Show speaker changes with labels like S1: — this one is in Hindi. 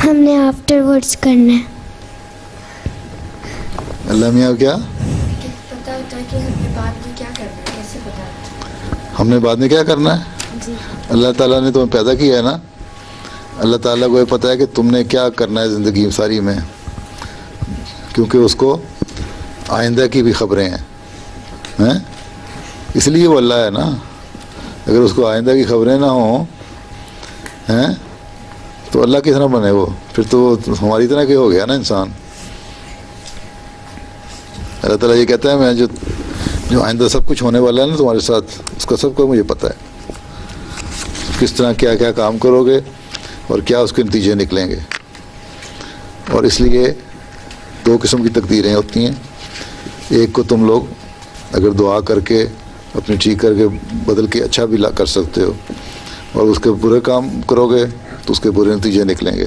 S1: हमने आफ्टरवर्ड्स करना है।
S2: अल्लाह मियाँ क्या
S3: पता होता है कि हमने बाद में क्या करना है, कैसे पता होता है?
S2: हमने बाद में क्या करना है?
S3: जी।
S2: अल्लाह ताला ने तुम्हें पैदा किया है ना, अल्लाह ताला को ये पता है कि तुमने क्या करना है ज़िंदगी सारी में, क्योंकि उसको आइंदा की भी खबरें हैं, इसलिए वो अल्लाह है ना। अगर उसको आइंदा की खबरें ना हों हैं तो अल्लाह किस तरह बने वो? फिर तो हमारी तरह के हो गया ना इंसान। अल्लाह ताला ये कहता है मैं जो आइंदा सब कुछ होने वाला है ना तुम्हारे साथ, उसका सब कुछ मुझे पता है, किस तरह क्या क्या काम करोगे और क्या उसके नतीजे निकलेंगे। और इसलिए दो किस्म की तकदीरें होती हैं, एक को तुम लोग अगर दुआ करके अपनी ठीक करके बदल के अच्छा भी ला कर सकते हो, और उसके बुरे काम करोगे तो उसके बुरे नतीजे निकलेंगे।